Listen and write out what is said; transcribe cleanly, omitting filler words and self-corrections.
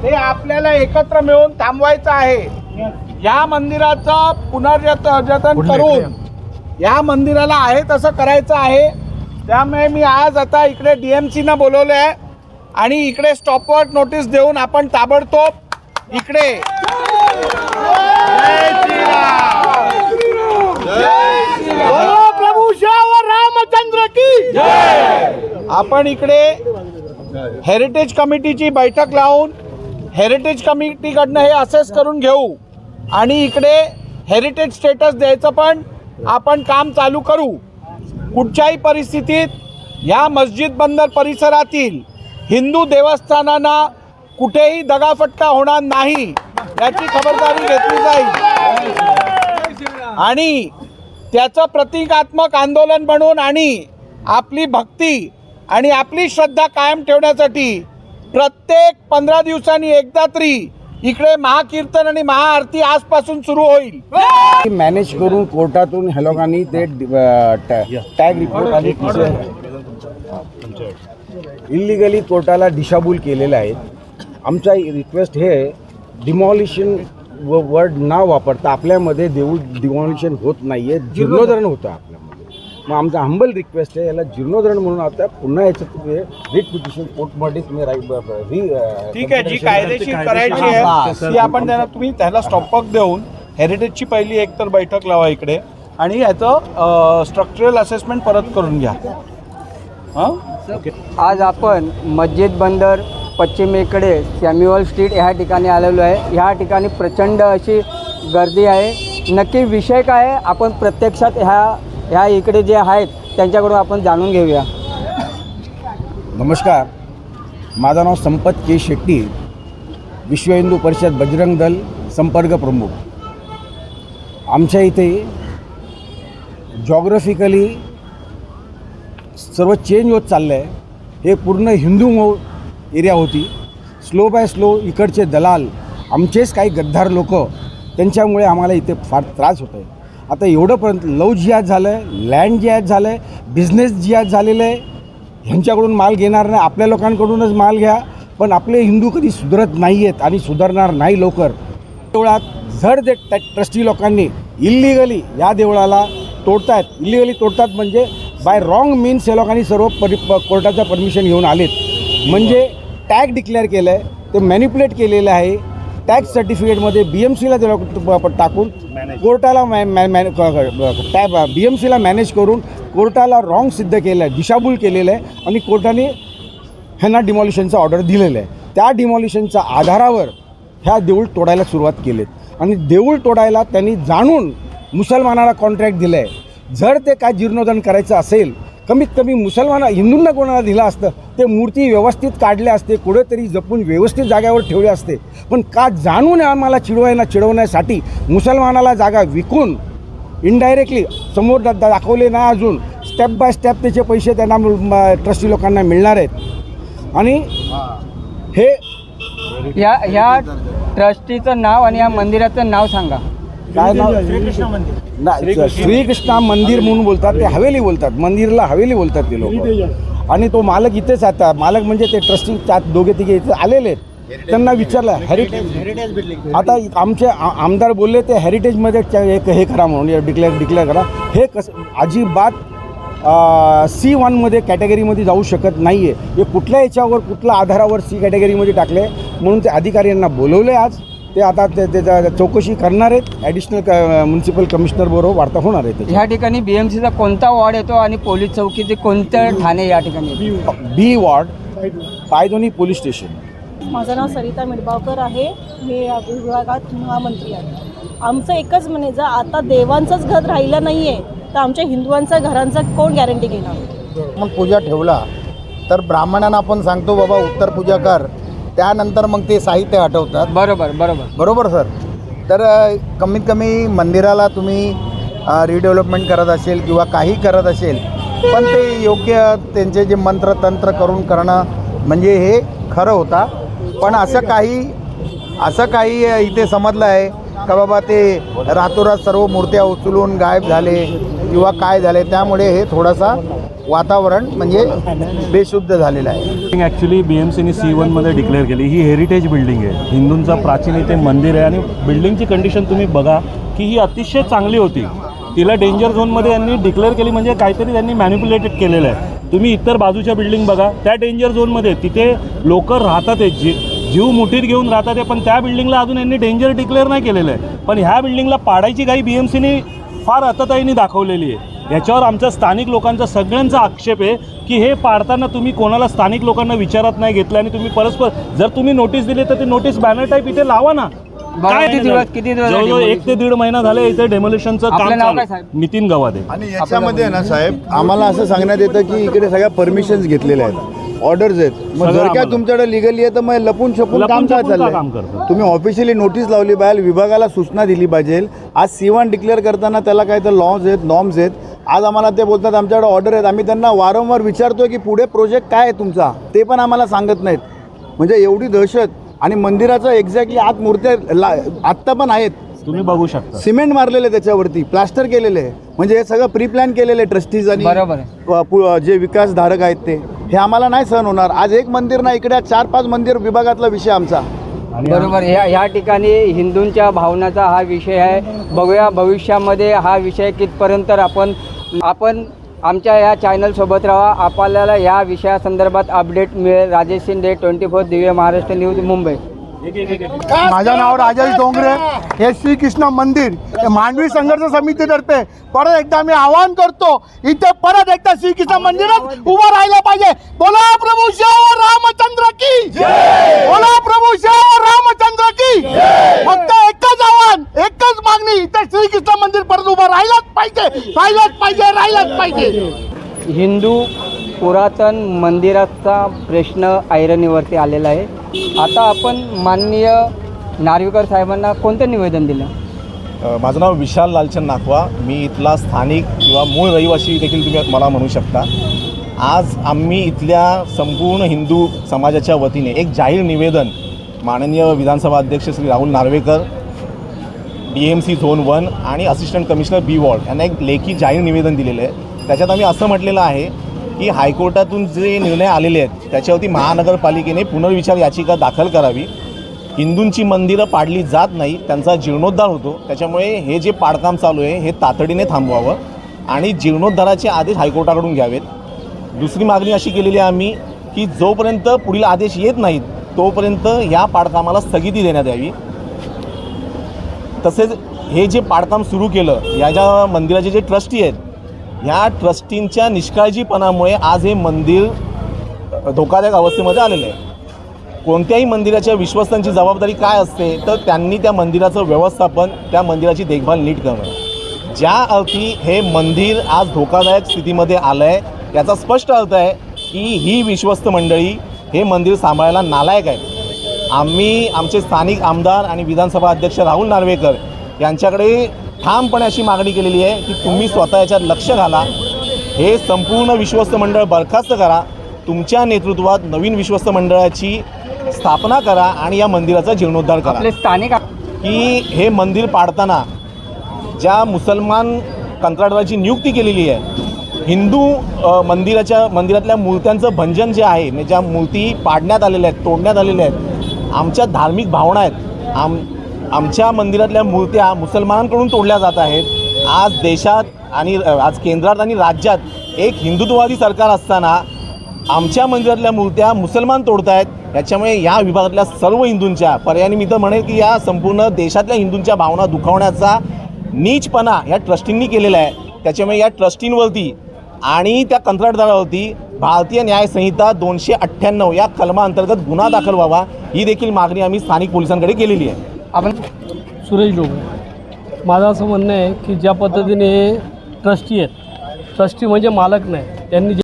ते आपल्याला एकत्र मिळून थांबवायचं आहे। या मंदिराचं पुनर्जतन करून या मंदिराला आहे तसं करायचं आहे। त्यामुळे मी आज आता इकडे DMCना बोलवलं आहे आणि इकडे स्टॉपवर नोटीस देऊन आपण ताबडतोब इकडे प्रभू श्याम रामचंद्र की जय। आपण इकडे हेरिटेज कमिटीची बैठक लावून हेरिटेज कमिटीकडनं हे असेस करून घेऊ आणि इकडे हेरिटेज स्टेटस द्यायचं पण आपण काम चालू करू। कुठच्याही परिस्थितीत या मस्जिद बंदर परिसरातील हिंदू देवस्थानांना कुठेही दगाफटका होणार नाही याची खबरदारी घेतली जाईल आणि त्याचं प्रतिकात्मक आंदोलन बनवून आणि आपली भक्ती आणि आपली श्रद्धा कायम ठेवण्यासाठी प्रत्येक 15 दिवसांनी एकदा तरी इकडे महाकीर्तन आणि महाआरती आजपासून सुरू होईल। मॅनेज करून कोर्टातून ह्या लोकांनी ते टॅग रिपोर्ट आणि इलिगली कोर्टाला दिशाभूल केलेलं आहे। आमचा रिक्वेस्ट हे डिमॉलिशन वर्ड न वापरता आपल्यामध्ये देऊळ डिमॉलिशन होत नाही आहे, जीर्णोद्धरण होतं आपल्यामध्ये। मग आमचा हंबल रिक्वेस्ट आहे याला जीर्णोद्धरण म्हणून आता पुन्हा याचं रिट पिटिशन कोर्टमध्ये तुम्ही ठीक आहे, जी कायदेशीर करायची आहे ती आपण त्यांना तुम्ही त्याला स्टॉपवर्क देऊन हेरिटेजची पहिली एकतर बैठक लावा इकडे आणि याचं स्ट्रक्चरल असेसमेंट परत करून घ्या। आज आपण मस्जिद बंदर पश्चिमेकडे सॅम्युअल स्ट्रीट ह्या ठिकाणी आलेलो आहे। ह्या ठिकाणी प्रचंड अशी गर्दी आहे। नक्की विषय काय आहे आपण प्रत्यक्षात ह्या इकडे जे आहेत त्यांच्याकडून आपण जाणून घेऊया। नमस्कार, माझं नाव संपत के शेट्टी, विश्व हिंदू परिषद बजरंग दल संपर्क प्रमुख। आमच्या इथे जॉग्राफिकली सर्व चेंज होत चाललं आहे। हे पूर्ण हिंदू एरिया होती, स्लो बाय स्लो इकडचे दलाल आमचेच काही गद्दार लोक त्यांच्यामुळे आम्हाला इथे फार त्रास होतो आहे। आता एवढंपर्यंत लव जिहाद झालं आहे, लँड जिहाद झालं आहे, बिझनेस जिहाद झालेलं आहे। ह्यांच्याकडून माल घेणार नाही, आपल्या लोकांकडूनच माल घ्या, पण आपले हिंदू कधी सुधरत नाही आहेत आणि सुधारणार नाही लवकर। देवळात जर ते ट्रस्टी लोकांनी इलिगली या देवळाला तोडतायत, इलिगली तोडतात म्हणजे बाय रॉंग मीन्स या लोकांनी सर्व कोर्टाचं परमिशन घेऊन आलेत, म्हणजे टॅग डिक्लेअर केलं आहे, ते मॅनिप्युलेट केलेलं आहे। टॅक्स सर्टिफिकेटमध्ये BMCला टाकून कोर्टाला BMCला मॅनेज करून कोर्टाला रॉंग सिद्ध केलं आहे, दिशाभूल केलेलं आहे आणि कोर्टाने ह्यांना डिमॉलिशनचा ऑर्डर दिलेलं आहे। त्या डिमॉलिशनच्या आधारावर ह्या देऊळ तोडायला सुरुवात केलीत आणि देऊळ तोडायला त्यांनी जाणून मुसलमानाला कॉन्ट्रॅक्ट दिलं आहे। जर ते काय जीर्णोद्धरण करायचं असेल, कमीत कमी हिंदूंना कोणाला दिलं असतं, ते मूर्ती व्यवस्थित काढले असते, कुठेतरी जपून व्यवस्थित जाग्यावर ठेवले असते। पण का जाणून आम्हाला चिडवण्यासाठी मुसलमानाला जागा विकून इनडायरेक्टली समोर दाखवले नाही, अजून स्टेप बाय स्टेप त्याचे पैसे त्यांना ट्रस्टी लोकांना मिळणार आहेत। आणि हे ह्या ट्रस्टीचं नाव आणि या मंदिराचं नाव सांगा। काय नाव? श्रीकृष्णा मंदिर म्हणून बोलतात, ते हवेली बोलतात, मंदिरला हवेली बोलतात ते लोक। आणि तो मालक इथेच आता, मालक म्हणजे ते ट्रस्टी दोघे तिघे इथे आलेले आहेत। त्यांना विचारलं हेरिटेज बिल्डिंग, आता आमचे आमदार बोलले ते हेरिटेजमध्ये हे करा म्हणून डिक्लेअर करा। हे कसं अजिबात C1मध्ये कॅटेगरीमध्ये जाऊ शकत नाही आहे। हे कुठल्या याच्यावर कुठल्या आधारावर C कॅटेगरीमध्ये टाकले म्हणून ते अधिकाऱ्यांना बोलवले आज। ते आता त्याचा चौकशी करणार आहेत, ॲडिशनल म्युन्सिपल कमिशनर बरोबर वार्ता होणार आहे। ह्या ठिकाणी BMCचा कोणता वॉर्ड येतो आणि पोलीस चौकीचे कोणत्या ठाणे या ठिकाणी? B ward, Pydhonie police station. माझं नाव सरिता मिडबावकर आहे, मी या विभागात महामंत्री आहे। आमचं एकच म्हणे, जर आता देवांचंच घर राहिलं नाही आहे तर आमच्या हिंदुआंच्या घरांचं कोण गॅरंटी घेणार? मग पूजा ठेवला तर ब्राह्मणांना आपण सांगतो बाबा उत्तर पूजा कर, त्यानंतर मग ते साहित्य हटवतात। बरोबर सर। तर कमीत कमी मंदिराला तुम्ही रिडेव्हलपमेंट करत असेल किंवा काही करत असेल, पण ते योग्य त्यांचे जे मंत्र तंत्र करून करणं म्हणजे हे खरं होता। पण असं काही इथे समजलं आहे का बाबा ते रातोरात सर्व मूर्त्या उचलून गायब झाले किंवा काय झाले, त्यामुळे हे थोडासा वातावरण म्हणजे बेशुद्ध झालेलं आहे. ॲक्च्युली BMCने C1मध्ये डिक्लेअर केली. ही हेरिटेज बिल्डिंग आहे, हिंदूंचा प्राचीन इथे मंदिर आहे आणि बिल्डिंगची कंडिशन तुम्ही बघा की ही अतिशय चांगली होती. तिला डेंजर झोनमध्ये यांनी डिक्लेअर केली म्हणजे काहीतरी त्यांनी मॅनिप्युलेटेड केलेलं आहे. तुम्ही इतर बाजूच्या बिल्डिंग बघा, त्या डेंजर झोनमध्ये तिथे लोक राहतात आहे, जीव मुठीत घेऊन राहतात आहे, पण त्या बिल्डिंगला अजून यांनी डेंजर डिक्लेअर नाही केलेलं आहे. पण ह्या बिल्डिंगला पाडायची काही BMCने फार आतताईने दाखवलेली आहे. याच्यावर आमच्या स्थानिक लोकांचा सगळ्यांचा आक्षेप आहे की हे पाडताना तुम्ही कोणाला स्थानिक लोकांना विचारात नाही घेतलं आणि तुम्ही परस्पर जर तुम्ही नोटीस दिली तर ती नोटीस बॅनर टाईप इथे लावा ना. किती दिवस जवळजवळ 1 ते 1.5 महिना झाले इथे डेमोलिशनचं काम आपलं नाव चालू काय आहे. साहेब? नितीन गवादे. आणि याच्यामध्ये ना साहेब आम्हाला असं सांगण्यात येतं की इकडे सगळ्या परमिशन्स घेतलेल्या आहेत, ऑर्डर्स आहेत. मग सगळं जर काय आम्हाला. तुमच्याकडे लिगली आहे तर मग लपून छपून काम काय लपून-छपून का काम चाललंय? करतो? तुम्ही ऑफिशियली नोटीस लावली पाहिजे, विभागाला सूचना दिली पाहिजे. आज C1 डिक्लेअर करताना त्याला काय तर लॉज आहेत, नॉर्म्स आहेत. आज आम्हाला ते बोलतात आमच्याकडे ऑर्डर आहेत. आम्ही त्यांना वारंवार विचारतो की पुढे प्रोजेक्ट काय आहे तुमचा, ते पण आम्हाला सांगत नाहीत. म्हणजे एवढी दहशत. आणि मंदिराचं एक्झॅक्टली आत मूर्त्या आत्ता पण आहेत, तुम्ही बघू शकता. सिमेंट मारलेले त्याच्यावरती, प्लास्टर केलेले आहे. म्हणजे हे सगळं प्री प्लॅन केलेलं आहे ट्रस्टीज आणि बरोबर जे विकासधारक आहेत ते. हे आम्हाला नाही सहन होणार. आज एक मंदिर नाही, इकडे 4-5 मंदिर विभागातला विषय आमचा. बरोबर. ह्या ठिकाणी हिंदूंच्या भावनाचा हा विषय आहे. बघूया भविष्यामध्ये हा विषय कितपर्यंत आपण आमच्या या चॅनलसोबत राहा. आपल्याला या विषयासंदर्भात अपडेट मिळेल. राजेश शिंदे, 24 दिव्य महाराष्ट्र न्यूज, मुंबई. माझं नाव राजेश डोंगरे. हे श्रीकृष्ण मंदिर मानवी संघर्ष समितीतर्फे परत एकदा मी आवाहन करतो, इथे परत एकदा श्रीकृष्ण मंदिरात उभं राहिलं पाहिजे. बोला प्रभू श्री रामचंद्र की जय. बोला प्रभू श्री रामचंद्र की जय. फक्त एकच आव्हान, एकच मागणी, इथे श्रीकृष्ण मंदिर परत उभं राहिलंच पाहिजे, राहिलंच पाहिजे, राहिलंच पाहिजे. हिंदू पुरातन मंदिराचा प्रश्न ऐरणीवरती आलेला आहे. आता आपण माननीय नार्वेकर साहेबांना कोणतं निवेदन दिलं? माझं नाव विशाल लालचंद नाखवा. मी इथला स्थानिक किंवा मूळ रहिवासी देखील तुम्ही मला म्हणू शकता. आज आम्ही इथल्या संपूर्ण हिंदू समाजाच्या वतीने एक जाहीर निवेदन माननीय विधानसभा अध्यक्ष श्री राहुल नार्वेकर, BMC झोन 1 आणि असिस्टंट कमिशनर B वॉर्ड यांना एक लेखी जाहीर निवेदन दिलेलं आहे. त्याच्यात आम्ही असं म्हटलेलं आहे की हायकोर्टातून जे निर्णय आलेले आहेत त्याच्यावरती महानगरपालिकेने पुनर्विचार याचिका दाखल करावी. हिंदूंची मंदिरं पाडली जात नाही, त्यांचा जीर्णोद्धार होतो. त्याच्यामुळे हे जे पाडकाम चालू आहे हे तातडीने थांबवावं आणि जीर्णोद्धाराचे आदेश हायकोर्टाकडून घ्यावेत. दुसरी मागणी अशी केलेली आहे आम्ही की जोपर्यंत पुढील आदेश येत नाहीत तोपर्यंत या पाडकामाला स्थगिती देण्यात यावी. तसेच हे जे पाडकाम सुरू केलं या ज्या मंदिराचे जे ट्रस्टी आहेत ह्या ट्रस्टींच्या निष्काळजीपणामुळे आज हे मंदिर धोकादायक अवस्थेमध्ये आलेलं आहे. कोणत्याही मंदिराच्या विश्वस्तांची जबाबदारी काय असते तर त्यांनी त्या मंदिराचं व्यवस्थापन, त्या मंदिराची देखभाल नीट करणं. ज्या अर्थी हे मंदिर आज धोकादायक स्थितीमध्ये आलं आहे याचा स्पष्ट अर्थ आहे की ही विश्वस्त मंडळी हे मंदिर सांभाळायला नालायक आहे. आम्ही आमचे स्थानिक आमदार आणि विधानसभा अध्यक्ष राहुल नार्वेकर यांच्याकडे ठामपणे अशी मागणी केलेली आहे की तुम्ही स्वतः याच्यात लक्ष घाला, हे संपूर्ण विश्वस्त मंडळ बरखास्त करा, तुमच्या नेतृत्वात नवीन विश्वस्त मंडळाची स्थापना करा आणि या मंदिराचा जीर्णोद्धार करा. आपले स्थानिक की हे मंदिर पाडताना ज्या मुसलमान कंत्राटदाराची नियुक्ती केलेली आहे, हिंदू मंदिरातल्या मूर्त्यांचं भंजन जे आहे, म्हणजे ज्या मूर्ती पाडण्यात आलेल्या आहेत, तोडण्यात आलेल्या आहेत, आमच्या धार्मिक भावना आहेत, आमच्या मंदिरातल्या मूर्त्या मुसलमानांकडून तोडल्या जात आहेत. आज देशात आणि आज केंद्रात आणि राज्यात एक हिंदुत्ववादी सरकार असताना आमच्या मंदिरातल्या मूर्त्या मुसलमान तोडत आहेत. याच्यामुळे या विभागातल्या सर्व हिंदूंच्या, पर्यायाने मी तर म्हणेन की या संपूर्ण देशातल्या हिंदूंच्या भावना दुखावण्याचा नीचपणा या ट्रस्टींनी केलेला आहे. त्याच्यामुळे या ट्रस्टींवरती आणि त्या कंत्राटदारावरती भारतीय न्याय संहिता 298 या कलमाअंतर्गत गुन्हा दाखल व्हावा, ही देखील मागणी आम्ही स्थानिक पोलिसांकडे केलेली आहे. आपण सुरेश डोंगरे. माझं असं म्हणणं आहे की ज्या पद्धतीने हे ट्रस्टी आहेत, ट्रस्टी म्हणजे मालक नाही, त्यांनी